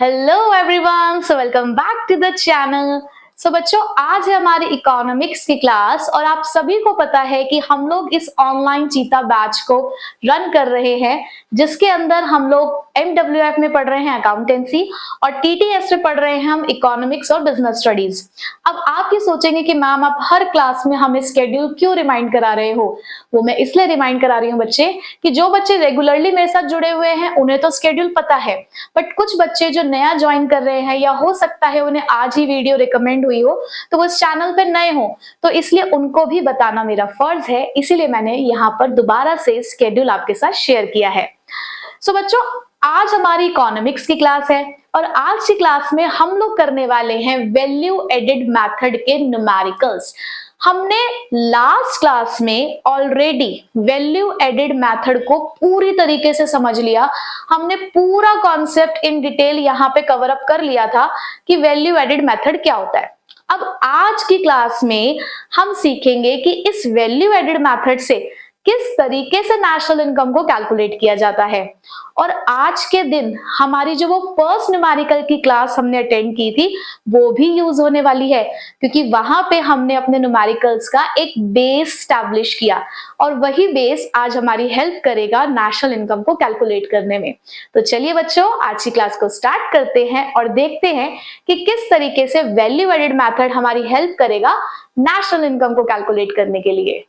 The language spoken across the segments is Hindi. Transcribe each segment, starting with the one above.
Hello everyone, so welcome back to the channel. So बच्चों, आज है हमारी इकोनॉमिक्स की क्लास और आप सभी को पता है कि हम लोग इस ऑनलाइन चीता बैच को रन कर रहे हैं, जिसके अंदर हम लोग MWF में पढ़ रहे हैं अकाउंटेंसी और TTS में पढ़ रहे हैं हम इकोनॉमिक्स और बिजनेस स्टडीज। अब आप ये सोचेंगे कि मैम आप हर क्लास में हमें स्केड्यूल क्यों रिमाइंड करा रहे हो। वो मैं इसलिए रिमाइंड करा रही हूँ बच्चे कि जो बच्चे रेगुलरली मेरे साथ जुड़े हुए हैं उन्हें तो स्केड्यूल पता है, बट कुछ बच्चे जो नया ज्वाइन कर रहे हैं या हो सकता है उन्हें आज ही वीडियो रिकमेंड हुई हो तो वो इस चैनल पे नए हो, तो इसलिए उनको भी बताना मेरा फर्ज है। इसीलिए मैंने यहाँ पर दोबारा से स्केड्यूल आपके साथ शेयर किया है। सो बच्चों, आज हमारी इकोनॉमिक्स की क्लास है और आज की क्लास में हम लोग करने वाले हैं वैल्यू एडेड मेथड के न्यूमेरिकल्स। हमने लास्ट क्लास में ऑलरेडी वैल्यू एडेड मेथड को पूरी तरीके से समझ लिया। हमने पूरा कॉन्सेप्ट इन डिटेल यहाँ पे कवर अप कर लिया था कि वैल्यू एडेड मेथड क्या होता है। अब आज की क्लास में हम सीखेंगे कि इस वैल्यू एडेड मेथड से किस तरीके से नेशनल इनकम को कैलकुलेट किया जाता है। और आज के दिन हमारी जो वो फर्स्ट न्यूमेरिकल की क्लास हमने अटेंड की थी वो भी यूज होने वाली है, क्योंकि वहां पे हमने अपने न्यूमेरिकल्स का एक बेस स्टैब्लिश किया और वही बेस आज हमारी हेल्प करेगा नेशनल इनकम को कैलकुलेट करने में। तो चलिए बच्चों, आज की क्लास को स्टार्ट करते हैं और देखते हैं कि किस तरीके से वैल्यू एडेड मेथड हमारी हेल्प करेगा नेशनल इनकम को कैलकुलेट करने के लिए।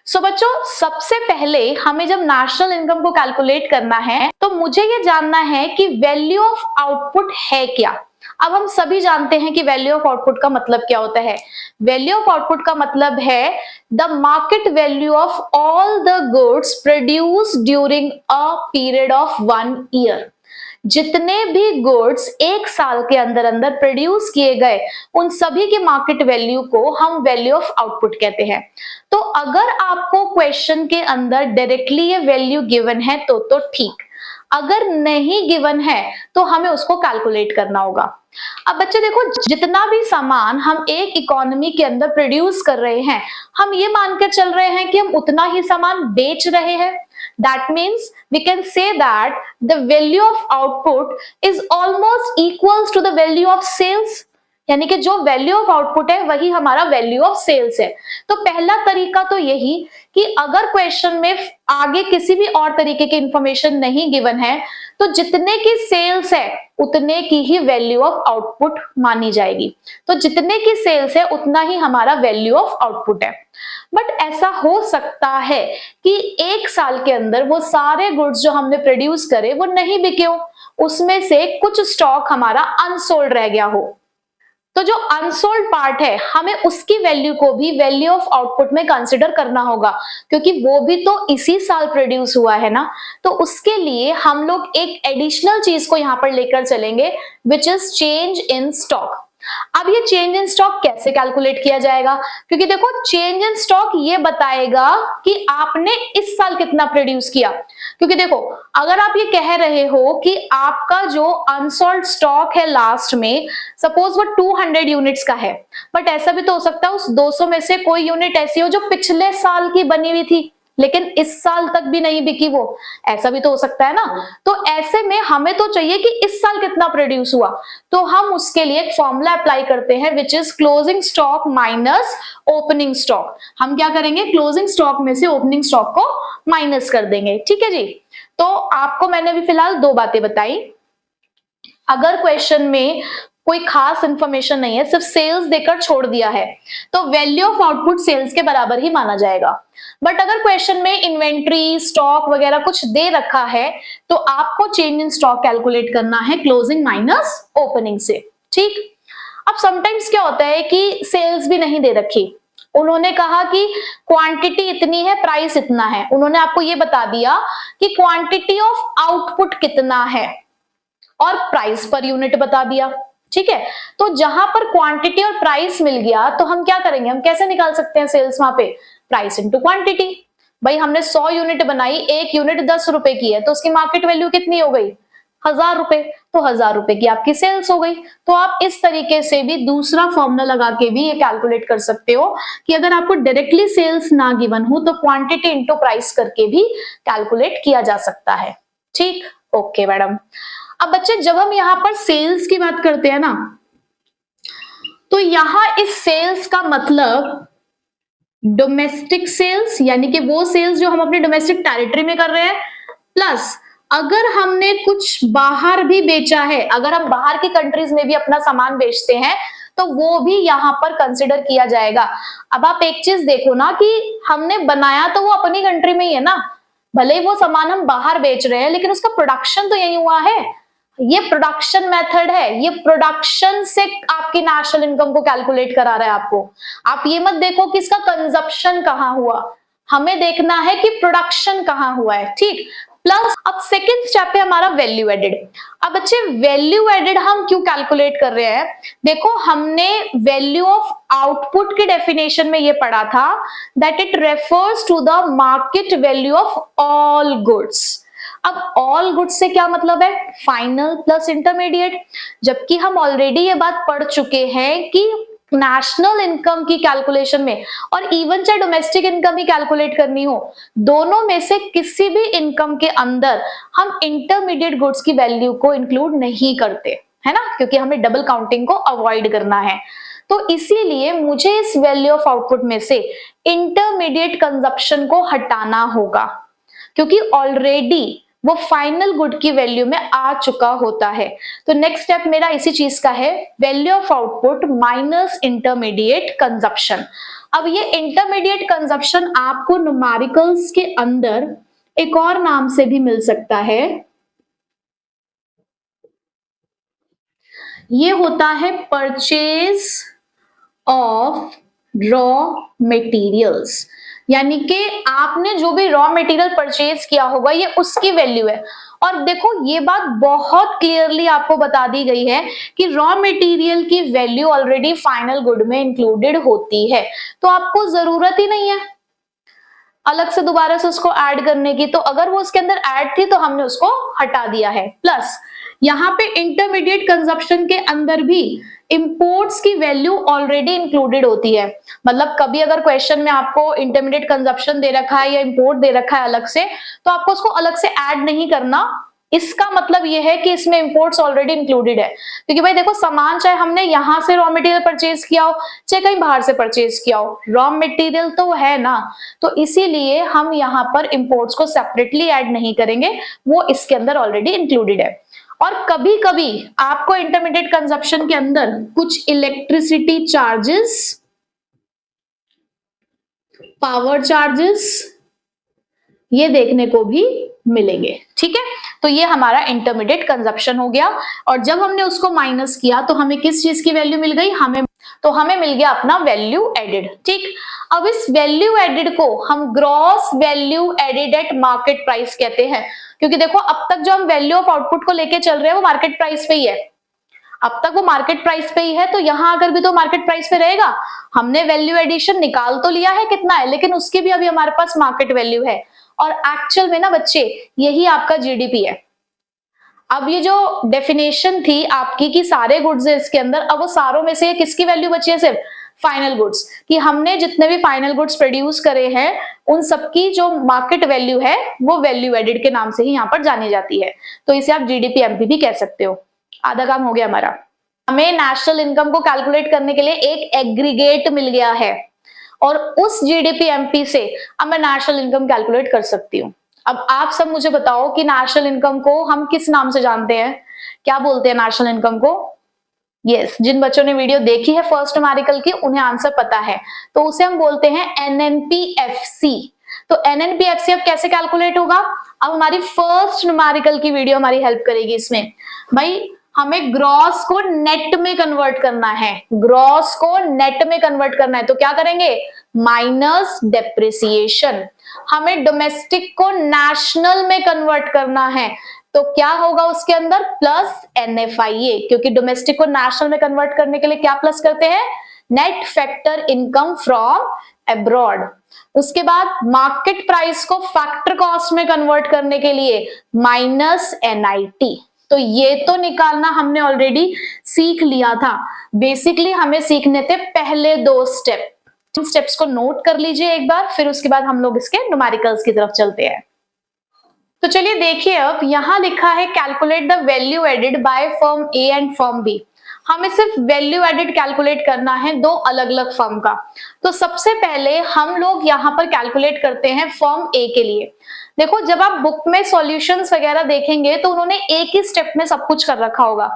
सो बच्चों, सबसे पहले हमें जब नेशनल इनकम को कैलकुलेट करना है तो मुझे ये जानना है कि वैल्यू ऑफ आउटपुट है क्या। अब हम सभी जानते हैं कि वैल्यू ऑफ आउटपुट का मतलब क्या होता है। वैल्यू ऑफ आउटपुट का मतलब है the market value of all the goods produced during a period of 1 year. जितने भी गुड्स एक साल के अंदर अंदर प्रोड्यूस किए गए उन सभी की मार्केट वैल्यू को हम वैल्यू ऑफ आउटपुट कहते हैं। तो अगर आपको क्वेश्चन के अंदर डायरेक्टली ये वैल्यू गिवन है तो ठीक, अगर नहीं गिवन है तो हमें उसको कैलकुलेट करना होगा। अब बच्चे देखो, जितना भी सामान हम एक इकोनॉमी के अंदर प्रोड्यूस कर रहे हैं, हम ये मानकर चल रहे हैं कि हम उतना ही सामान बेच रहे हैं। That means we can say that the value of output is almost equals to the value of sales। यानी कि जो वैल्यू ऑफ आउटपुट है वही हमारा वैल्यू ऑफ सेल्स है। तो पहला तरीका तो यही कि अगर क्वेश्चन में आगे किसी भी और तरीके की इंफॉर्मेशन नहीं गिवन है तो जितने की सेल्स है उतने की ही वैल्यू ऑफ आउटपुट मानी जाएगी। तो जितने की सेल्स है उतना ही हमारा वैल्यू ऑफ आउटपुट है। बट ऐसा हो सकता है कि एक साल के अंदर वो सारे गुड्स जो हमने प्रोड्यूस करे वो नहीं बिके हो, उसमें से कुछ स्टॉक हमारा अनसोल्ड रह गया हो। तो जो अनसोल्ड पार्ट है हमें उसकी वैल्यू को भी वैल्यू ऑफ आउटपुट में कंसिडर करना होगा, क्योंकि वो भी तो इसी साल प्रोड्यूस हुआ है ना। तो उसके लिए हम लोग एक एडिशनल चीज को यहाँ पर लेकर चलेंगे, which is change in stock. अब ये चेंज इन स्टॉक कैसे कैलकुलेट किया जाएगा, क्योंकि देखो चेंज इन स्टॉक ये बताएगा कि आपने इस साल कितना प्रोड्यूस किया। क्योंकि देखो, अगर आप ये कह रहे हो कि आपका जो अनसोल्ड स्टॉक है लास्ट में, सपोज वो 200 यूनिट्स का है, बट ऐसा भी तो हो सकता है उस 200 में से कोई यूनिट ऐसी हो जो पिछले साल की बनी हुई थी लेकिन इस साल तक भी नहीं बिकी, वो ऐसा भी तो हो सकता है ना। तो ऐसे में हमें तो चाहिए कि इस साल कितना प्रोड्यूस हुआ, तो हम उसके लिए एक फॉर्मूला अप्लाई करते हैं which is closing stock minus opening stock. हम क्या करेंगे, क्लोजिंग स्टॉक में से ओपनिंग स्टॉक को माइनस कर देंगे। ठीक है जी। तो आपको मैंने अभी फिलहाल 2 बातें बताई। अगर क्वेश्चन में कोई खास इंफॉर्मेशन नहीं है, सिर्फ सेल्स देकर छोड़ दिया है, तो वैल्यू ऑफ आउटपुट सेल्स के बराबर ही माना जाएगा। बट अगर क्वेश्चन में इन्वेंट्री, स्टॉक वगैरह कुछ दे रखा है तो आपको चेंज इन स्टॉक कैलकुलेट करना है क्लोजिंग माइनस ओपनिंग से। ठीक। अब समटाइम्स क्या होता है कि सेल्स भी नहीं दे रखी, उन्होंने कहा कि क्वांटिटी इतनी है, प्राइस इतना है। उन्होंने आपको ये बता दिया कि क्वांटिटी ऑफ आउटपुट कितना है और प्राइस पर यूनिट बता दिया। ठीक है। तो जहां पर क्वांटिटी और प्राइस मिल गया तो हम क्या करेंगे, हम कैसे निकाल सकते हैं सेल्स वहां पे, प्राइस इंटू क्वांटिटी। भाई हमने 100 यूनिट बनाई, एक यूनिट 10 रुपए की है तो उसकी मार्केट वैल्यू कितनी हो गई, 1000 रुपए। तो 1000 रुपए की आपकी सेल्स हो गई। तो आप इस तरीके से भी दूसरा फॉर्मूला लगा के भी ये कैलकुलेट कर सकते हो कि अगर आपको डायरेक्टली सेल्स ना गिवन हो तो क्वांटिटी इंटू प्राइस करके भी कैलकुलेट किया जा सकता है। ठीक। Okay madam. अब बच्चे जब हम यहाँ पर सेल्स की बात करते हैं ना, तो यहां इस सेल्स का मतलब डोमेस्टिक सेल्स, यानी कि वो सेल्स जो हम अपने डोमेस्टिक टेरिटरी में कर रहे हैं, प्लस अगर हमने कुछ बाहर भी बेचा है, अगर हम बाहर की कंट्रीज में भी अपना सामान बेचते हैं तो वो भी यहां पर कंसिडर किया जाएगा। अब आप एक चीज देखो ना कि हमने बनाया तो वो अपनी कंट्री में ही है ना, भले ही वो सामान हम बाहर बेच रहे हैं लेकिन उसका प्रोडक्शन तो यही हुआ है। ये प्रोडक्शन मेथड है, ये प्रोडक्शन से आपकी नेशनल इनकम को कैलकुलेट करा रहा है आपको। आप ये मत देखो कि इसका कंजप्शन कहाँ हुआ, हमें देखना है कि प्रोडक्शन कहाँ हुआ है, ठीक। प्लस अब सेकेंड स्टेप है हमारा वैल्यू एडेड। अब बच्चे वैल्यू एडेड हम क्यों कैलकुलेट कर रहे हैं, देखो हमने वैल्यू ऑफ आउटपुट की डेफिनेशन में ये पढ़ा था that it refers to the market value of all goods. अब ऑल गुड्स से क्या मतलब है, फाइनल प्लस इंटरमीडिएट। जबकि हम ऑलरेडी ये बात पढ़ चुके हैं कि नेशनल इनकम की कैलकुलेशन में, और इवन चाहे डोमेस्टिक इनकम ही कैलकुलेट करनी हो, दोनों में से किसी भी इनकम के अंदर हम इंटरमीडिएट गुड्स की वैल्यू को इंक्लूड नहीं करते, है ना, क्योंकि हमें डबल काउंटिंग को अवॉइड करना है। तो इसीलिए मुझे इस वैल्यू ऑफ आउटपुट में से इंटरमीडिएट कंजप्शन को हटाना होगा, क्योंकि ऑलरेडी वो फाइनल गुड की वैल्यू में आ चुका होता है। तो नेक्स्ट स्टेप मेरा इसी चीज का है, value of output minus intermediate consumption. अब ये इंटरमीडिएट कंजप्शन आपको न्यूमेरिकल्स के अंदर एक और नाम से भी मिल सकता है, ये होता है परचेज ऑफ रॉ मटेरियल्स। यानी कि आपने जो भी रॉ मटेरियल परचेज किया होगा ये उसकी वैल्यू है। और देखो ये बात बहुत क्लियरली आपको बता दी गई है कि रॉ मटेरियल की वैल्यू ऑलरेडी फाइनल गुड में इंक्लूडेड होती है, तो आपको जरूरत ही नहीं है अलग से दोबारा से उसको ऐड करने की। तो अगर वो उसके अंदर ऐड थी तो हमने उसको हटा दिया है। प्लस यहाँ पे इंटरमीडिएट कंजप्शन के अंदर भी इंपोर्ट्स की वैल्यू ऑलरेडी इंक्लूडेड होती है। मतलब कभी अगर क्वेश्चन में आपको इंटरमीडिएट कंजप्शन दे रखा है या इंपोर्ट दे रखा है अलग से, तो आपको उसको अलग से ऐड नहीं करना। इसका मतलब यह है कि इसमें इंपोर्ट्स ऑलरेडी इंक्लूडेड है, क्योंकि भाई देखो सामान चाहे हमने यहां से रॉ मटेरियल परचेज किया हो चाहे कहीं बाहर से परचेज किया हो, रॉ मटेरियल तो है ना। तो इसीलिए हम यहाँ पर इंपोर्ट्स को सेपरेटली ऐड नहीं करेंगे, वो इसके अंदर ऑलरेडी इंक्लूडेड है। और कभी कभी आपको इंटरमीडिएट कंजप्शन के अंदर कुछ इलेक्ट्रिसिटी चार्जेस, पावर चार्जेस ये देखने को भी मिलेंगे, ठीक है। तो ये हमारा इंटरमीडिएट कंजप्शन हो गया। और जब हमने उसको माइनस किया तो हमें किस चीज की वैल्यू मिल गई, हमें मिल गया अपना वैल्यू एडेड, ठीक। अब इस वैल्यू एडेड को हम gross value added at market price कहते हैं, क्योंकि देखो अब तक जो हम वैल्यू ऑफ आउटपुट को लेके चल रहे हैं वो मार्केट प्राइस पे ही है। अब तक वो मार्केट प्राइस पे ही है, तो यहां अगर भी तो मार्केट प्राइस पे रहेगा। हमने वैल्यू एडिशन निकाल तो लिया है कितना है, लेकिन उसकी भी अभी हमारे पास मार्केट वैल्यू है। और एक्चुअल में ना बच्चे यही आपका जीडीपी है। अब ये जो डेफिनेशन थी आपकी कि सारे गुड्स है इसके अंदर, अब वो सारों में से किसकी वैल्यू बची है, सिर्फ फाइनल गुड्स कि हमने जितने भी फाइनल गुड्स प्रोड्यूस करे हैं उन सबकी जो मार्केट वैल्यू है वो वैल्यू एडेड के नाम से ही यहाँ पर जानी जाती है। तो इसे आप जीडीपी एमपी भी कह सकते हो। आधा काम हो गया हमारा। हमें नेशनल इनकम को कैलकुलेट करने के लिए एक एग्रीगेट मिल गया है, और उस जीडीपी एमपी से अब मैं नेशनल इनकम कैलकुलेट कर सकती हूँ। अब आप सब मुझे बताओ कि नेशनल इनकम को हम किस नाम से जानते हैं, क्या बोलते हैं नेशनल इनकम को। यस, जिन बच्चों ने वीडियो देखी है फर्स्ट न्यूमेरिकल की उन्हें आंसर पता है, तो उसे हम बोलते हैं एनएनपीएफसी। तो एनएनपीएफसी अब कैसे कैलकुलेट होगा, अब हमारी फर्स्ट न्यूमेरिकल की वीडियो हमारी हेल्प करेगी इसमें। भाई हमें ग्रॉस को नेट में कन्वर्ट करना है, ग्रॉस को नेट में कन्वर्ट करना है, तो क्या करेंगे, माइनस डेप्रिसिएशन। हमें डोमेस्टिक को नेशनल में कन्वर्ट करना है, तो क्या होगा उसके अंदर, प्लस एनएफआईए, क्योंकि डोमेस्टिक को नेशनल में कन्वर्ट करने के लिए क्या प्लस करते हैं, net factor income from abroad. उसके बाद मार्केट प्राइस को फैक्टर कॉस्ट में कन्वर्ट करने के लिए माइनस एनआईटी। तो ये तो निकालना हमने ऑलरेडी सीख लिया था। बेसिकली हमें सीखने थे पहले दो स्टेप। स्टेप्स को नोट कर लीजिए एक बार, फिर उसके बाद हम लोग इसके न्यूमेरिकल्स की तरफ चलते हैं। तो चलिए देखिए, अब यहाँ लिखा है calculate the value added by firm A and firm B. हमें सिर्फ वैल्यू एडेड कैलकुलेट करना है दो अलग अलग फर्म का। तो सबसे पहले हम लोग यहाँ पर कैलकुलेट करते हैं फर्म ए के लिए। देखो, जब आप बुक में सॉल्यूशंस वगैरह देखेंगे तो उन्होंने एक ही स्टेप में सब कुछ कर रखा होगा,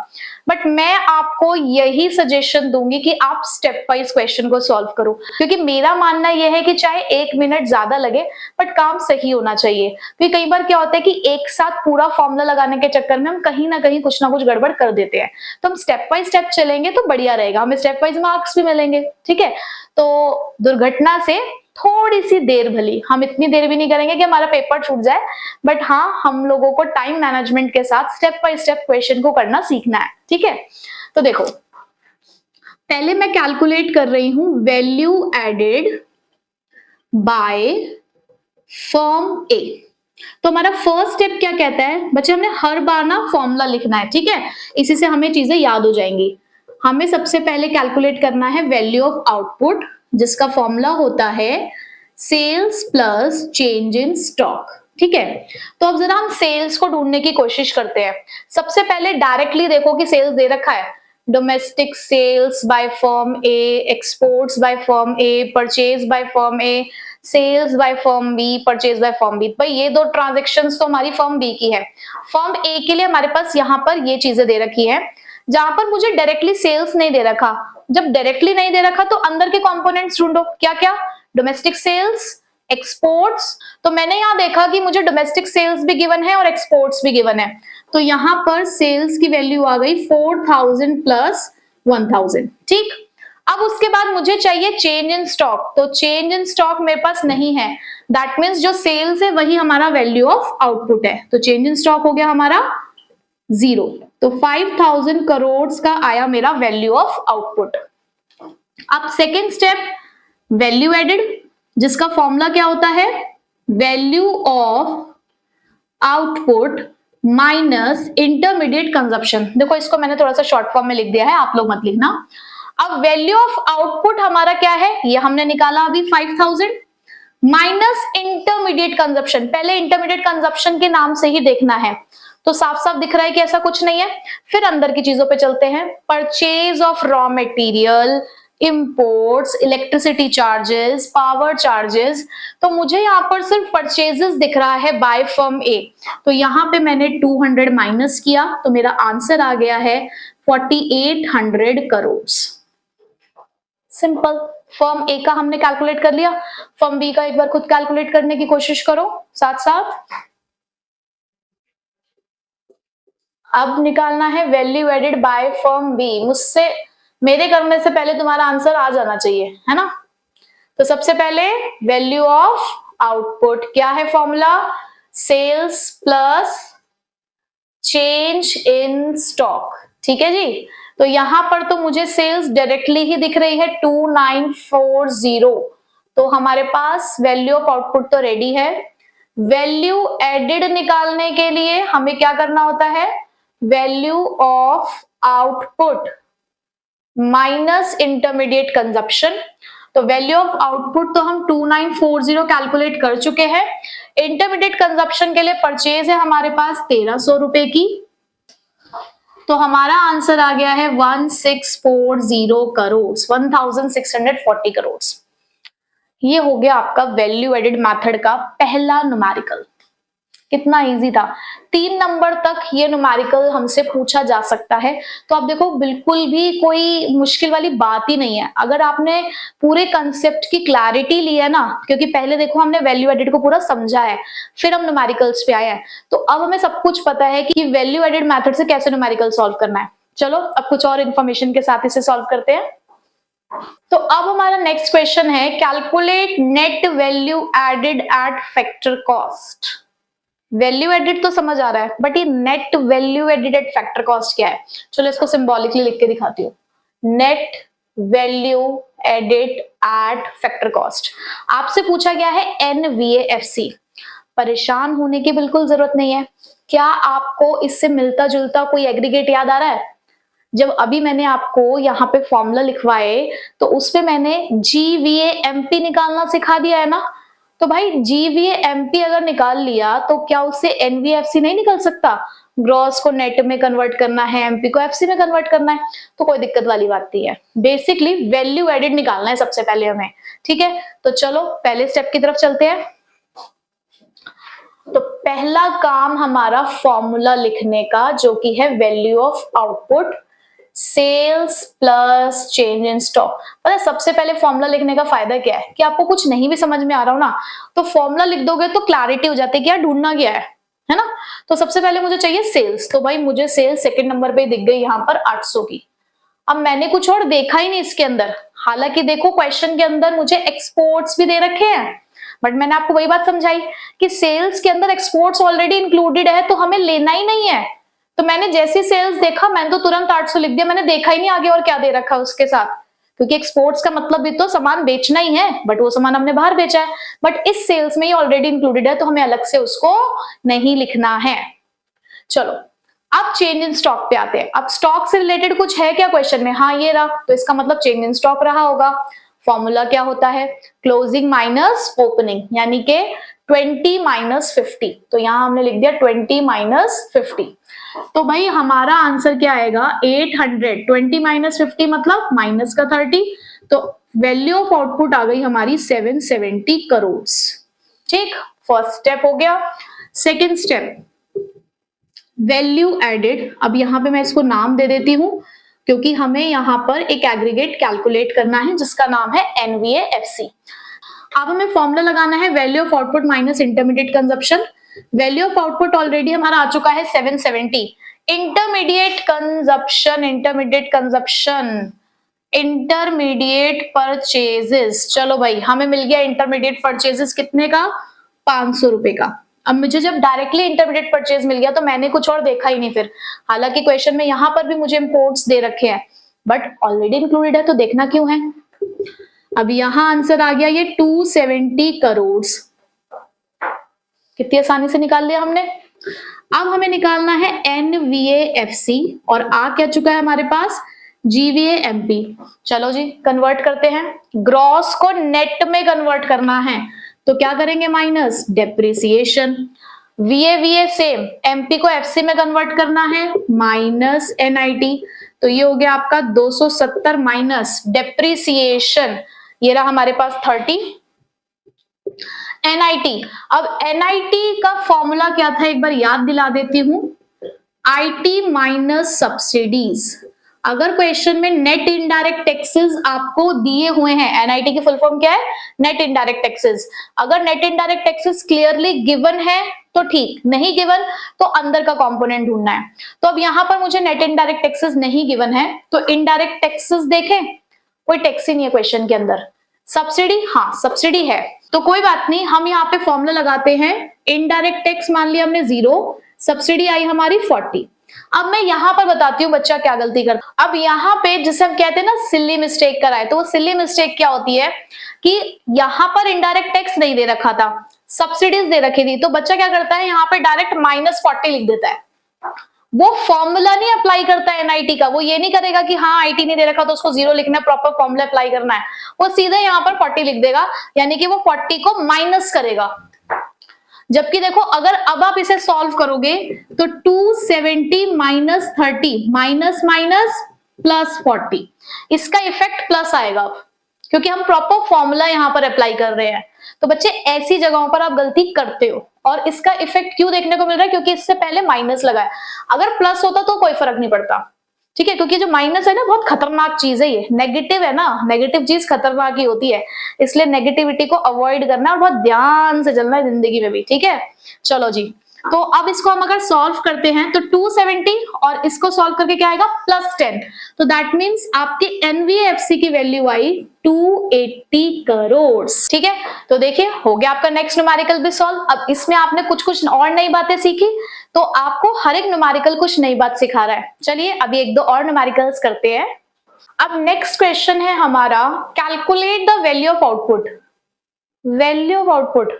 बट मैं आपको यही सजेशन दूंगी कि आप स्टेप वाइज क्वेश्चन को सॉल्व करो, क्योंकि मेरा मानना यह है कि चाहे 1 मिनट ज्यादा लगे बट काम सही होना चाहिए। क्योंकि कई बार क्या होता है कि एक साथ पूरा फॉर्मूला लगाने के चक्कर में हम कहीं ना कहीं कुछ ना कुछ गड़बड़ कर देते हैं। तो हम स्टेप बाय स्टेप चलेंगे तो बढ़िया रहेगा, हमें स्टेप वाइज मार्क्स भी मिलेंगे। ठीक है, तो दुर्घटना से थोड़ी सी देर भली, हम इतनी देर भी नहीं करेंगे कि हमारा पेपर छूट जाए, बट हाँ, हम लोगों को टाइम मैनेजमेंट के साथ स्टेप बाय स्टेप क्वेश्चन को करना सीखना है। ठीक है, तो देखो, पहले मैं कैलकुलेट कर रही हूं वैल्यू एडेड बाय फर्म ए। तो हमारा फर्स्ट स्टेप क्या कहता है बच्चे, हमने हर बार ना फॉर्मूला लिखना है। ठीक है, इसी से हमें चीजें याद हो जाएंगी। हमें सबसे पहले कैलकुलेट करना है वैल्यू ऑफ आउटपुट, जिसका फॉर्मूला होता है sales plus change in stock. ठीक है, तो अब जरा हम सेल्स को ढूंढने की कोशिश करते हैं। सबसे पहले डायरेक्टली देखो कि सेल्स दे रखा है, domestic sales by firm A, exports by firm A, purchase by firm A, sales by firm B, purchase by firm B. भाई ये दो ट्रांजैक्शंस तो हमारी फर्म बी की है। फर्म ए के लिए हमारे पास यहाँ पर ये चीजें दे रखी है, जहां पर मुझे डायरेक्टली सेल्स नहीं दे रखा। जब डायरेक्टली नहीं दे रखा तो अंदर के कंपोनेंट्स ढूंढो, क्या क्या, डोमेस्टिक सेल्स, एक्सपोर्ट्स। तो मैंने यहाँ देखा कि मुझे डोमेस्टिक सेल्स भी गिवन है और एक्सपोर्ट्स भी गिवन है, तो यहाँ पर सेल्स की वैल्यू आ गई 4000 प्लस 1000। ठीक, अब उसके बाद मुझे चाहिए चेंज इन स्टॉक। तो चेंज इन स्टॉक मेरे पास नहीं है, दैट मीन्स जो सेल्स है वही हमारा वैल्यू ऑफ आउटपुट है। तो चेंज इन स्टॉक हो गया हमारा 0। तो 5000 करोड़ का आया मेरा वैल्यू ऑफ आउटपुट। अब सेकेंड स्टेप वैल्यू एडेड, जिसका फॉर्मूला क्या होता है, value of output minus intermediate consumption. देखो, इसको मैंने थोड़ा सा शॉर्ट फॉर्म में लिख दिया है, आप लोग मत लिखना। अब वैल्यू ऑफ आउटपुट हमारा क्या है, ये हमने निकाला अभी 5000 माइनस इंटरमीडिएट कंजप्शन। पहले इंटरमीडिएट कंजप्शन के नाम से ही देखना है, तो साफ साफ दिख रहा है कि ऐसा कुछ नहीं है। फिर अंदर की चीजों पे चलते हैं, purchase of raw material, imports, electricity charges, power charges. तो मुझे यहाँ पर सिर्फ परचेजेस दिख रहा है बाय फर्म ए, तो यहाँ पे मैंने 200 माइनस किया, तो मेरा आंसर आ गया है 4800 करोड़। सिंपल, फर्म ए का हमने कैलकुलेट कर लिया, फर्म बी का एक बार खुद कैलकुलेट करने की कोशिश करो साथ साथ। अब निकालना है value added by firm B. मुझसे, मेरे करने से पहले तुम्हारा आंसर आ जाना चाहिए, है ना। तो सबसे पहले वैल्यू ऑफ आउटपुट क्या है, formula sales plus change in stock. ठीक है जी, तो यहां पर तो मुझे सेल्स डायरेक्टली ही दिख रही है 2940, तो हमारे पास वैल्यू ऑफ आउटपुट तो रेडी है। वैल्यू एडेड निकालने के लिए हमें क्या करना होता है, value of output minus intermediate consumption. तो वैल्यू ऑफ आउटपुट तो हम 2940 कैलकुलेट कर चुके हैं। इंटरमीडिएट कंजप्शन के लिए परचेज है हमारे पास 1300 रुपए की, तो हमारा आंसर आ गया है 1640 करोड़, 1640 करोड़। ये हो गया आपका वैल्यू एडेड मेथड का पहला न्यूमेरिकल। कितना इजी था, 3 नंबर तक ये न्यूमेरिकल हमसे पूछा जा सकता है। तो आप देखो, बिल्कुल भी कोई मुश्किल वाली बात ही नहीं है अगर आपने पूरे कंसेप्ट की क्लैरिटी ली है ना। क्योंकि पहले देखो हमने वैल्यू एडेड को पूरा समझा है, फिर हम न्यूमेरिकल्स पे आए हैं, तो अब हमें सब कुछ पता है कि वैल्यू एडेड मेथड से कैसे न्यूमेरिकल सॉल्व करना है। चलो अब कुछ और इन्फॉर्मेशन के साथ इसे सॉल्व करते हैं। तो अब हमारा नेक्स्ट क्वेश्चन है, calculate net value added at factor cost. Value added तो समझ आ रहा है, बट ये net value added at factor cost क्या है। चलो इसको सिंबॉलिकली लिख के दिखाती हूँ, net value added at factor cost. आपसे पूछा गया है NVAFC। परेशान होने की बिल्कुल जरूरत नहीं है। क्या आपको इससे मिलता जुलता कोई एग्रीगेट याद आ रहा है? जब अभी मैंने आपको यहाँ पे फॉर्मूला लिखवाए तो उसपे मैंने GVAMP निकालना सिखा दिया है ना। तो भाई GVA-MP अगर निकाल लिया तो क्या उससे NVFC नहीं निकल सकता? ग्रॉस को नेट में कन्वर्ट करना है, एमपी को एफसी में कन्वर्ट करना है, तो कोई दिक्कत वाली बात नहीं है। बेसिकली वैल्यू एडेड निकालना है सबसे पहले हमें, ठीक है। तो चलो पहले स्टेप की तरफ चलते हैं। तो पहला काम हमारा फॉर्मूला लिखने का, जो कि है value of output sales plus change in stock. पता है सबसे पहले फॉर्मूला लिखने का फायदा क्या है कि आपको कुछ नहीं भी समझ में आ रहा हो ना, तो फॉर्मूला लिख दोगे तो क्लैरिटी हो जाती है कि यार ढूंढना क्या है ना। तो सबसे पहले मुझे चाहिए सेल्स, तो भाई मुझे सेल्स सेकंड नंबर पे दिख गई यहाँ पर 800 की। अब मैंने कुछ और देखा ही नहीं इसके अंदर, हालांकि देखो क्वेश्चन के अंदर मुझे एक्सपोर्ट्स भी दे रखे हैं, बट मैंने आपको वही बात समझाई कि सेल्स के अंदर एक्सपोर्ट्स ऑलरेडी इंक्लूडेड है, तो हमें लेना ही नहीं है। तो मैंने जैसे सेल्स देखा मैंने तो तुरंत 800 लिख दिया, मैंने देखा ही नहीं आगे और क्या दे रखा है उसके साथ, क्योंकि एक्सपोर्ट्स का मतलब भी तो सामान बेचना ही है, बट वो सामान हमने बाहर बेचा है, बट इस सेल्स में ये ऑलरेडी इंक्लूडेड है, तो हमें अलग से उसको नहीं लिखना है। चलो अब चेंज इन स्टॉक पे आते हैं। अब स्टॉक से रिलेटेड कुछ है क्या क्वेश्चन में? हाँ ये रहा, तो इसका मतलब चेंज इन स्टॉक रहा होगा। फॉर्मूला क्या होता है? क्लोजिंग माइनस ओपनिंग, यानी कि 20 माइनस 50। तो यहां हमने लिख दिया 20 माइनस 50। तो भाई हमारा आंसर क्या आएगा? 800। 20 माइनस 50 मतलब माइनस का 30, तो वैल्यू ऑफ आउटपुट आ गई हमारी 770 करोड़। ठीक, फर्स्ट स्टेप हो गया। Second step value added. अब यहां पे मैं इसको नाम दे देती हूं, क्योंकि हमें यहाँ पर एक एग्रीगेट कैलकुलेट करना है जिसका नाम है NVAFC। अब हमें फॉर्मूला लगाना है value of output minus intermediate consumption. Value of output already हमारा आ चुका है 770। Intermediate consumption, intermediate purchases. चलो भाई हमें मिल गया इंटरमीडिएट परचेजेस कितने का? 500 रुपए का। अब मुझे जब डायरेक्टली इंटरमीडिएट परचेज मिल गया तो मैंने कुछ और देखा ही नहीं फिर, हालांकि क्वेश्चन में यहां पर भी मुझे इंपोर्ट्स दे रखे हैं, बट ऑलरेडी इंक्लूडेड है तो देखना क्यों है। अब यहां आंसर आ गया ये 270 करोड़। कितनी आसानी से निकाल लिया हमने। अब हमें निकालना है NVAFC और आ क्या चुका है हमारे पास? GVA-MP। चलो जी कन्वर्ट करते हैं, ग्रॉस को नेट में कन्वर्ट करना है, तो क्या करेंगे? Minus depreciation. VA same, MP को FC में कन्वर्ट करना है, माइनस NIT। तो ये हो गया आपका 270 माइनस डेप्रिसिएशन, ये रहा हमारे पास 30। NIT, अब NIT का फॉर्मूला क्या था एक बार याद दिला देती हूं, IT माइनस सब्सिडीज। अगर क्वेश्चन में नेट इनडायरेक्ट टैक्सेस आपको दिए हुए हैं, NIT की फुल फॉर्म क्या है? Net indirect taxes. अगर net indirect taxes clearly given है तो ठीक, नहीं गिवन तो अंदर का कंपोनेंट ढूंढना है। तो अब यहां पर मुझे नेट इनडायरेक्ट टैक्सेस नहीं गिवन है, तो इनडायरेक्ट टैक्सेस देखें, कोई टैक्स ही नहीं है क्वेश्चन के अंदर। सब्सिडी, हाँ सब्सिडी है, तो कोई बात नहीं, हम यहाँ पे फॉर्मूला लगाते हैं। इनडायरेक्ट टैक्स मान लिया हमने 0, सब्सिडी आई हमारी 40। अब मैं यहां पर बताती हूँ बच्चा क्या गलती करता। अब यहाँ पे जिसे हम कहते हैं ना सिली मिस्टेक कराए, तो वो सिली मिस्टेक क्या होती है कि यहाँ पर इनडायरेक्ट टैक्स नहीं दे रखा था, सब्सिडीज दे रखी थी, तो बच्चा क्या करता है यहाँ पे डायरेक्ट -40 लिख देता है। वो फॉर्मूला नहीं अप्लाई करता है NIT का, वो ये नहीं करेगा कि हाँ IT नहीं दे रखा तो उसको 0 लिखना है, प्रॉपर फॉर्मूला अप्लाई करना है, वो सीधे यहाँ पर 40 लिख देगा, यानी कि वो 40 को माइनस करेगा। जबकि देखो अगर अब आप इसे सॉल्व करोगे तो 270 माइनस 30 माइनस माइनस प्लस 40, इसका इफेक्ट प्लस आएगा क्योंकि हम प्रॉपर फॉर्मूला यहां पर अप्लाई कर रहे हैं। तो बच्चे ऐसी जगहों पर आप गलती करते हो, और इसका इफेक्ट क्यों देखने को मिल रहा है? क्योंकि इससे पहले माइनस लगा है। अगर प्लस होता तो कोई फर्क नहीं पड़ता, ठीक है, क्योंकि जो माइनस है ना बहुत खतरनाक चीज है, ये नेगेटिव है ना, नेगेटिव चीज खतरनाक ही होती है, इसलिए नेगेटिविटी को अवॉइड करना और बहुत ध्यान से चलना है जिंदगी में भी, ठीक है। चलो जी, तो अब इसको हम अगर सॉल्व करते हैं तो 270 और इसको सॉल्व करके क्या आएगा? +10। तो दैट मींस आपकी NVAFC की वैल्यू आई 280 करोड़। ठीक है, तो देखिए हो गया आपका नेक्स्ट न्यूमेरिकल भी सॉल्व। अब इसमें आपने कुछ कुछ और नई बातें सीखी, तो आपको हर एक न्यूमेरिकल कुछ नई बात सिखा रहा है। चलिए अभी एक दो और न्यूमेरिकल्स करते हैं। अब नेक्स्ट क्वेश्चन है हमारा, calculate the value of output. Value of output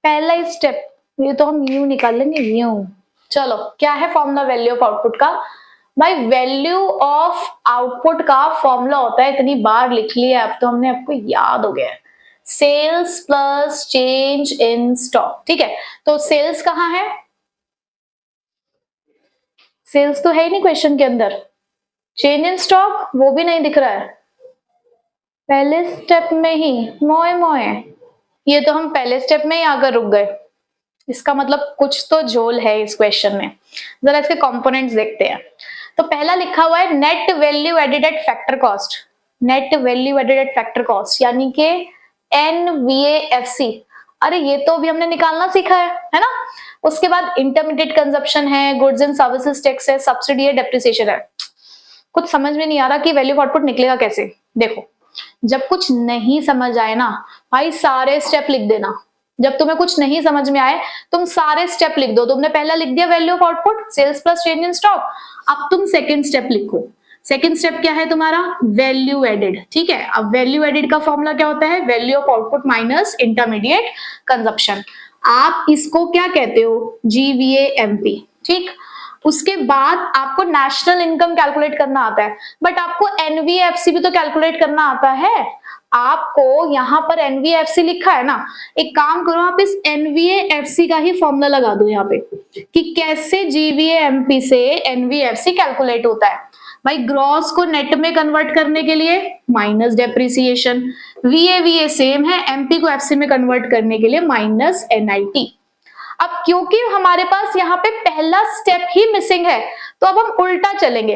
पहला स्टेप, ये तो हम यूं निकाल लेंगे, यूं। चलो क्या है फॉर्मूला वैल्यू ऑफ आउटपुट का? भाई वैल्यू ऑफ आउटपुट का फॉर्मूला होता है, इतनी बार लिख लिया अब तो हमने, आपको याद हो गया है, sales plus change in stock, ठीक है। तो सेल्स कहाँ है? सेल्स तो है ही नहीं क्वेश्चन के अंदर। चेंज इन स्टॉक वो भी नहीं दिख रहा है, पहले स्टेप में ही मोए मोए, ये तो हम पहले स्टेप में ही आकर रुक गए। इसका मतलब कुछ तो झोल है इस क्वेश्चन में। जरा इसके कंपोनेंट्स देखते हैं। तो पहला लिखा हुआ है net value added at factor cost, net value added at factor cost यानी कि NVAFC। अरे ये तो अभी हमने निकालना सीखा है ना। उसके बाद इंटरमीडिएट कंजप्शन है, गुड्स एंड सर्विसेज टैक्स है, सब्सिडी है, डेप्रिसिएशन है। कुछ समझ में नहीं आ रहा कि वैल्यू ऑफ आउटपुट निकलेगा कैसे। देखो, जब कुछ नहीं समझ आए ना भाई, सारे स्टेप लिख देना। जब तुम्हें कुछ नहीं समझ में आए तुम सारे स्टेप लिख दो। तुमने पहला लिख दिया value of output, sales plus change in stock. अब तुम सेकंड स्टेप लिखो। सेकंड स्टेप क्या है तुम्हारा? वैल्यू एडेड, ठीक है। अब वैल्यू एडेड का फॉर्मूला क्या होता है? Value of output minus intermediate consumption. आप इसको क्या कहते हो? GVAMP, ठीक। उसके बाद आपको नेशनल इनकम कैलकुलेट करना आता है, बट आपको NVAFC भी तो कैलकुलेट करना आता है। आपको यहाँ पर NVAFC लिखा है ना, एक काम करो, आप इस NVAFC का ही फॉर्मूला लगा दो यहाँ पे कि कैसे GVAMP से NVAFC कैलकुलेट होता है। भाई ग्रॉस को नेट में कन्वर्ट करने के लिए माइनस डेप्रिसिएशन, VA सेम है, MP को FC में कन्वर्ट करने के लिए माइनस NIT। अब क्योंकि हमारे पास यहाँ पे पहला स्टेप ही मिसिंग है, तो अब हम उल्टा चलेंगे।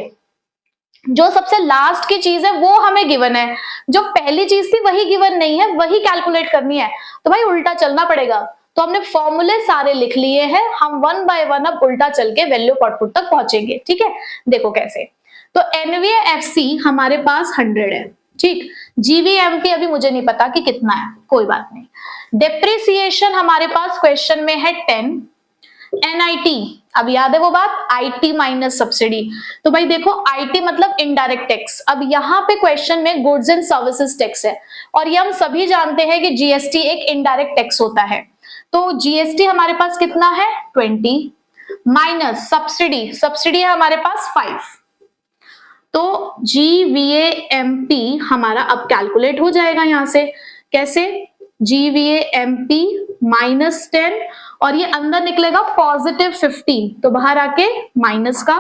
जो सबसे लास्ट की चीज है वो हमें गिवन है, जो पहली चीज थी वही गिवन नहीं है, वही कैलकुलेट करनी है, तो भाई उल्टा चलना पड़ेगा। तो हमने फॉर्मूले सारे लिख लिए हैं, हम वन बाय वन अब उल्टा चल के वैल्यू ऑफ आउटपुट तक पहुंचेंगे, ठीक है। देखो कैसे। तो NVAFC हमारे पास 100 है, ठीक। GVAMP अभी मुझे नहीं पता कि कितना है, कोई बात नहीं। डेप्रिसिएशन हमारे पास क्वेश्चन में है 10। NIT, अब याद है वो बात, IT माइनस सब्सिडी। तो भाई देखो, IT मतलब इनडायरेक्ट टैक्स। अब यहाँ पे क्वेश्चन में गुड्स एंड सर्विसेज टैक्स है, और ये हम सभी जानते हैं कि GST एक इनडायरेक्ट टैक्स होता है। तो GST हमारे पास कितना है? 20 माइनस सब्सिडी, सब्सिडी है हमारे पास 5। तो GVAMP हमारा अब कैलकुलेट हो जाएगा यहां से। कैसे? GVAMP माइनस 10, और ये अंदर निकलेगा पॉजिटिव 15, तो बाहर आके माइनस का,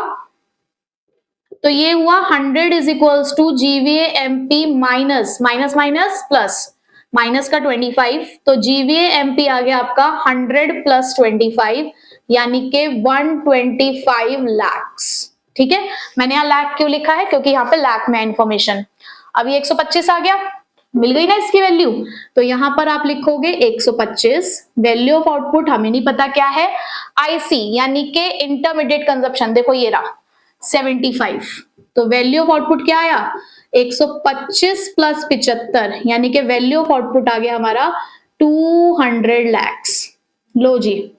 तो ये हुआ 100 is equals to GVAMP minus minus minus plus, minus का 25, तो GVAMP आ गया आपका 100 प्लस 25 यानी के 125 lakhs, ठीक है। मैंने यहाँ लाख क्यों लिखा है? क्योंकि यहाँ पे लाख में इंफॉर्मेशन। अब ये 125 आ गया, मिल गई ना इसकी वैल्यू। तो यहाँ पर आप लिखोगे 125। वैल्यू ऑफ आउटपुट हमें नहीं पता क्या है, IC यानी के इंटरमीडिएट कंजप्शन, देखो ये रहा 75। तो वैल्यू ऑफ आउटपुट क्या आया? 125 प्लस 75 यानी कि वैल्यू ऑफ आउटपुट आ गया हमारा 200 lakhs। लो जी,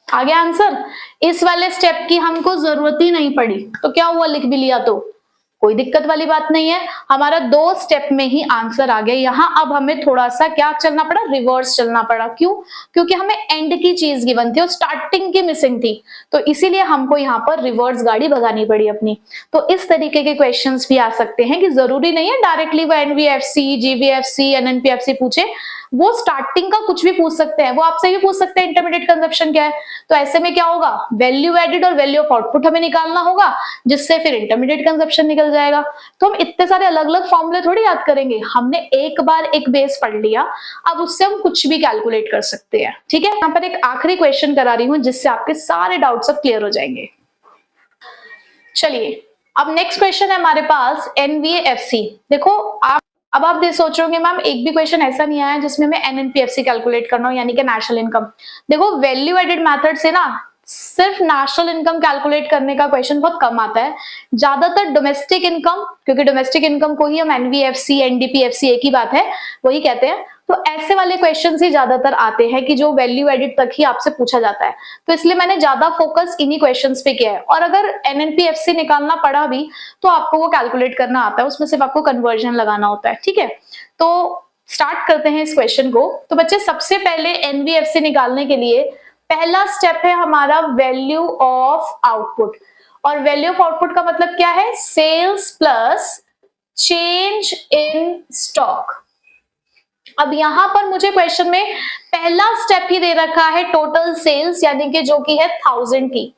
आ गया आंसर। इस वाले स्टेप की हमको जरूरत ही नहीं पड़ी, तो क्या हुआ, लिख भी लिया तो कोई दिक्कत वाली बात नहीं है। हमारा 2 स्टेप में ही आंसर आ गया। यहाँ अब हमें थोड़ा सा क्या चलना पड़ा? रिवर्स चलना पड़ा। क्यों? क्योंकि हमें एंड की चीज गिवन थी और स्टार्टिंग की मिसिंग थी, तो इसीलिए हमको यहाँ पर रिवर्स गाड़ी भगानी पड़ी अपनी। तो इस तरीके के क्वेश्चंस भी आ सकते हैं कि जरूरी नहीं है डायरेक्टली वो NVAFC, GVAFC, NNPFC पूछे, वो स्टार्टिंग का कुछ भी पूछ सकते हैं, वो आपसे भी पूछ सकते हैं इंटरमीडिएट कंजप्शन क्या है। तो ऐसे में क्या होगा? वैल्यू एडेड और वैल्यू ऑफ आउटपुट हमें निकालना होगा, जिससे फिर इंटरमीडिएट कंजप्शन निकल जाएगा। तो हम इतने सारे अलग अलग फॉर्मूले थोड़ी याद करेंगे, हमने एक बार एक बेस पढ़ लिया, अब उससे हम कुछ भी कैलकुलेट कर सकते हैं, ठीक है। यहाँ पर एक आखिरी क्वेश्चन करा रही हूँ जिससे आपके सारे डाउट सब क्लियर हो जाएंगे। चलिए, अब नेक्स्ट क्वेश्चन है हमारे पास NVAFC। देखो अब आप सोच रहे होंगे मैम एक भी क्वेश्चन ऐसा नहीं आया जिसमें मैं NNPFC कैलकुलेट करना हो, यानी कि नेशनल इनकम। देखो वैल्यू एडेड मेथड से ना सिर्फ नेशनल इनकम कैलकुलेट करने का क्वेश्चन बहुत कम आता है, ज्यादातर डोमेस्टिक इनकम, क्योंकि डोमेस्टिक इनकम को ही हम NVFC, NDPFC एक ही बात है, वही कहते हैं। तो ऐसे वाले क्वेश्चन ही ज्यादातर आते हैं कि जो वैल्यू एडिट तक ही आपसे पूछा जाता है, तो इसलिए मैंने ज्यादा फोकस इन्हीं क्वेश्चंस पे किया है। और अगर NNPFC निकालना पड़ा भी तो आपको वो कैलकुलेट करना आता है, उसमें सिर्फ आपको कन्वर्जन लगाना होता है, ठीक है। तो स्टार्ट करते हैं इस क्वेश्चन को। तो बच्चे सबसे पहले NVFC निकालने के लिए पहला स्टेप है हमारा वैल्यू ऑफ आउटपुट, और वैल्यू ऑफ आउटपुट का मतलब क्या है? Sales plus change in stock, अब यहाँ पर मुझे क्वेश्चन में पहला स्टेप ही दे रखा है टोटल सेल्स, यानी कि जो कि है 1000 की।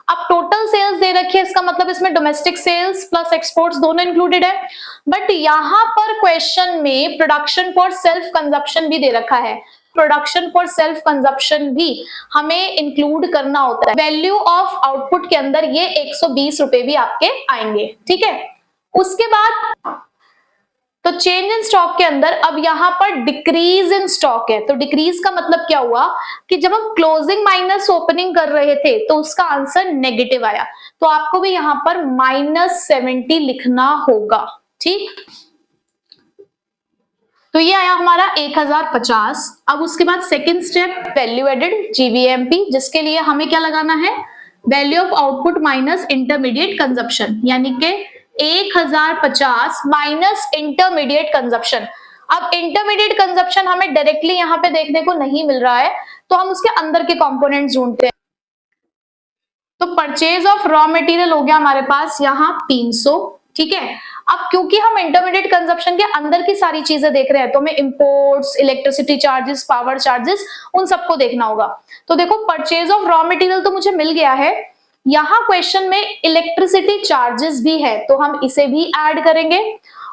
अब टोटल सेल्स दे रखी है, इसका मतलब इसमें डोमेस्टिक सेल्स प्लस एक्सपोर्ट्स दोनों इंक्लूडेड है। बट यहाँ पर क्वेश्चन में प्रोडक्शन फॉर सेल्फ कंजप्शन भी दे रखा है। प्रोडक्शन फॉर सेल्फ कंजप्शन भी हमें इंक्लूड करना होता है। वैल्यू ऑफ आउटपुट के अंदर ये 120 रुपए भी आपके आएंगे, ठीक है। उसके बाद तो चेंज इन स्टॉक के अंदर अब यहाँ पर डिक्रीज इन स्टॉक है। तो डिक्रीज का मतलब क्या हुआ कि जब हम क्लोजिंग माइनस ओपनिंग कर रहे थे तो उसका आंसर नेगेटिव आया, तो आपको भी यहाँ पर -70 लिखना होगा, ठीक। तो ये आया हमारा 1050। अब उसके बाद second step value added GVMP, जिसके लिए हमें क्या लगाना है, value of output minus intermediate consumption, यानी कि 1050 माइनस इंटरमीडिएट कंजप्शन। अब इंटरमीडिएट कंजप्शन हमें डायरेक्टली यहाँ पे देखने को नहीं मिल रहा है, तो हम उसके अंदर के कंपोनेंट्स ढूंढते हैं। तो परचेज ऑफ रॉ मटेरियल हो गया हमारे पास यहाँ 300, ठीक है। अब क्योंकि हम इंटरमीडिएट कंजप्शन के अंदर की सारी चीजें देख रहे हैं, तो हमें imports, electricity charges, power charges, उन सबको देखना होगा। तो देखो परचेज ऑफ रॉ मटेरियल तो मुझे मिल गया है, यहाँ क्वेश्चन में इलेक्ट्रिसिटी चार्जेस भी है, तो हम इसे भी ऐड करेंगे।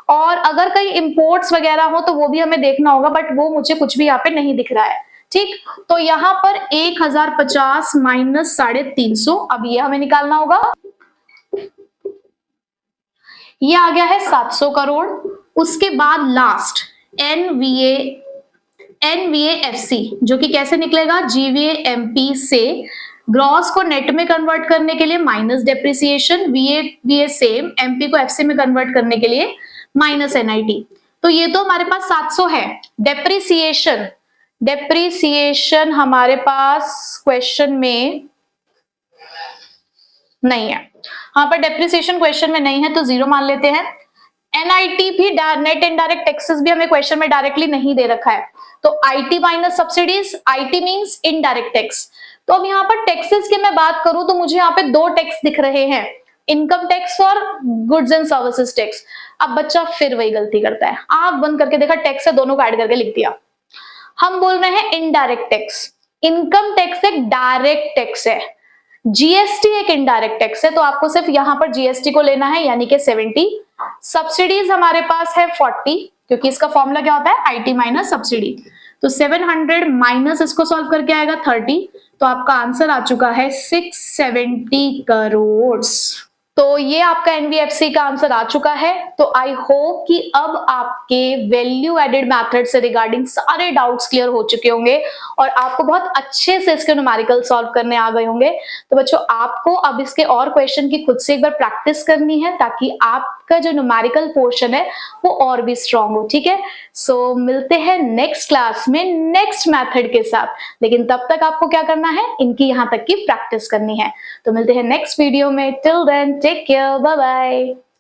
और अगर कहीं इंपोर्ट्स वगैरह हो तो वो भी हमें देखना होगा, बट वो मुझे कुछ भी यहाँ पे नहीं दिख रहा है, ठीक। तो यहाँ पर 1050 माइनस 350, अब ये हमें निकालना होगा। ये आ गया है 700 करोड़। उसके बाद लास्ट एनवीएएफसी, जो कि कैसे निकलेगा, जीवीएमपी से ग्रॉस को नेट में कन्वर्ट करने के लिए माइनस डेप्रिसिएशन, वीए सेम, एमपी को एफसी में कन्वर्ट करने के लिए माइनस एनआईटी। तो ये तो हमारे पास 700 है। डेप्रिसिएशन हमारे पास क्वेश्चन में नहीं है, यहाँ पर डेप्रिसिएशन क्वेश्चन में नहीं है, तो 0 मान लेते हैं। एनआईटी भी, नेट इनडायरेक्ट टैक्सेस भी हमें क्वेश्चन में डायरेक्टली नहीं दे रखा है, तो IT minus subsidies, IT means indirect tax. तो अब यहाँ पर टैक्सेस की मैं बात करूं तो मुझे यहाँ पे 2 टैक्स दिख रहे हैं, इनकम टैक्स और गुड्स एंड सर्विसेज टैक्स। अब बच्चा फिर वही गलती करता है, आंख बंद करके देखा टैक्स है, दोनों को ऐड करके लिख दिया। हम बोल रहे हैं इनडायरेक्ट टैक्स, इनकम टैक्स एक डायरेक्ट टैक्स है, जीएसटी एक इनडायरेक्ट टैक्स है, तो आपको सिर्फ यहाँ पर जीएसटी को लेना है, यानी कि 70। सब्सिडीज हमारे पास है 40, क्योंकि इसका फॉर्मूला क्या होता है, आईटी माइनस सब्सिडी। तो 700 माइनस इसको सॉल्व करके आएगा 30, तो आपका आंसर आ चुका है 670 करोड़। तो ये आपका एनवीएफसी का आंसर आ चुका है। तो आई होप कि अब आपके वैल्यू एडेड मेथड से रिगार्डिंग सारे डाउट्स क्लियर हो चुके होंगे और आपको बहुत अच्छे से इसके न्यूमेरिकल सॉल्व करने आ गए होंगे। तो बच्चों आपको अब इसके और क्वेश्चन की खुद से एक बार प्रैक्टिस करनी है, ताकि आपका जो न्यूमेरिकल पोर्शन है वो और भी स्ट्रांग हो, ठीक है। सो मिलते हैं नेक्स्ट क्लास में नेक्स्ट मेथड के साथ, लेकिन तब तक आपको क्या करना है, इनकी यहाँ तक की प्रैक्टिस करनी है। तो मिलते हैं नेक्स्ट वीडियो में, till then take care, bye bye.